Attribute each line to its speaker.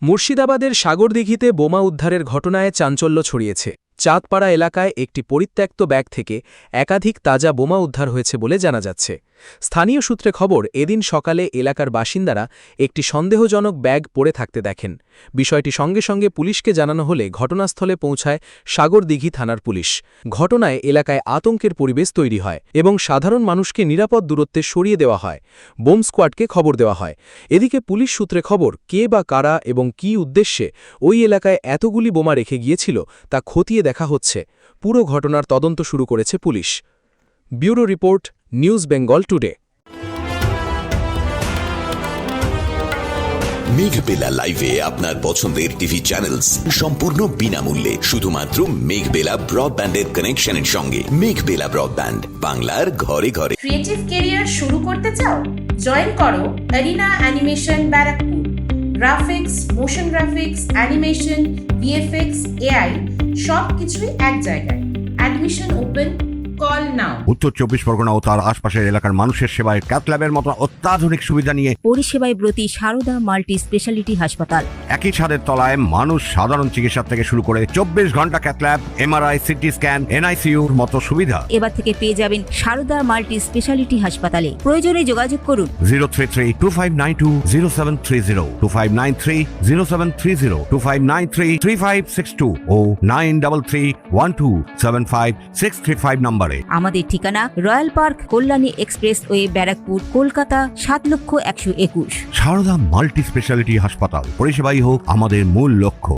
Speaker 1: মুর্শিদাবাদের সাগরদিঘিতে বোমা উদ্ধারের ঘটনায় চাঞ্চল্য ছড়িয়েছে। চাঁদপাড়া এলাকায় একটি পরিত্যক্ত ব্যাগ থেকে একাধিক তাজা বোমা উদ্ধার হয়েছে বলে জানা যাচ্ছে। স্থানীয় সূত্রে খবর, এদিন সকালে এলাকার বাসিন্দারা একটি সন্দেহজনক ব্যাগ পড়ে থাকতে দেখেন। বিষয়টি সঙ্গে সঙ্গে পুলিশকে জানানো হলে ঘটনাস্থলে পৌঁছায় সাগরদিঘি থানার পুলিশ। ঘটনায় এলাকায় আতঙ্কের পরিবেশ তৈরি হয় এবং সাধারণ মানুষকে নিরাপদ দূরত্বে সরিয়ে দেওয়া হয়। বোম স্কোয়াডকে খবর দেওয়া হয়। এদিকে পুলিশ সূত্রে খবর, কে বা কারা এবং কী উদ্দেশ্যে ওই এলাকায় এতগুলি বোমা রেখে গিয়েছিল তা খতিয়ে দেখা হচ্ছে। পুরো ঘটনার তদন্ত শুরু করেছে police. Bureau report, news Bengal today.
Speaker 2: Meghbela লাইভে আপনার পছন্দের টিভি চ্যানেলস সম্পূর্ণ বিনামূল্যে, শুধুমাত্র মেঘবেলা ব্রডব্যান্ডের কানেকশনের সঙ্গে। মেঘবেলা ব্রডব্যান্ড, বাংলার ঘরে ঘরে।
Speaker 3: ক্রিয়েটিভ ক্যারিয়ার শুরু করতে চাও? জয়েন করো arena animation Barrackpore. Graphics, motion graphics, animation, VFX, AI সব কিছুই এক জায়গায়। Admission open, call now.
Speaker 4: উত্তর 24 পরগনা ও তার আশপাশের এলাকার মানুষের সেবায় ক্যাথ ল্যাবের মতো অত্যাধুনিক সুবিধা নিয়ে
Speaker 5: পরিষেবায় ব্রতী সারদা মাল্টি স্পেশালিটি হাসপাতাল।
Speaker 4: একই ছাদের তলায় মানুষ সাধারণ চিকিৎসা থেকে শুরু করে 24 ঘন্টা cath lab, MRI, CT scan, এনআইসিইউর মতো সুবিধা
Speaker 5: এবার থেকে পেয়ে যাবেন সারদা মাল্টি স্পেশালিটি হাসপাতালে। প্রয়োজনে যোগাযোগ করুন
Speaker 4: 033-2592-0730, 2593-0730, 2593-3562 ও 9331275635 নম্বরে।
Speaker 5: আমাদের ঠিকানা royal park, Kalyani expressway, Barrackpore, Kolkata 7,121,000।
Speaker 4: Sarada multi speciality হাসপাতাল, পরিষেবাই হোক আমাদের মূল লক্ষ্য।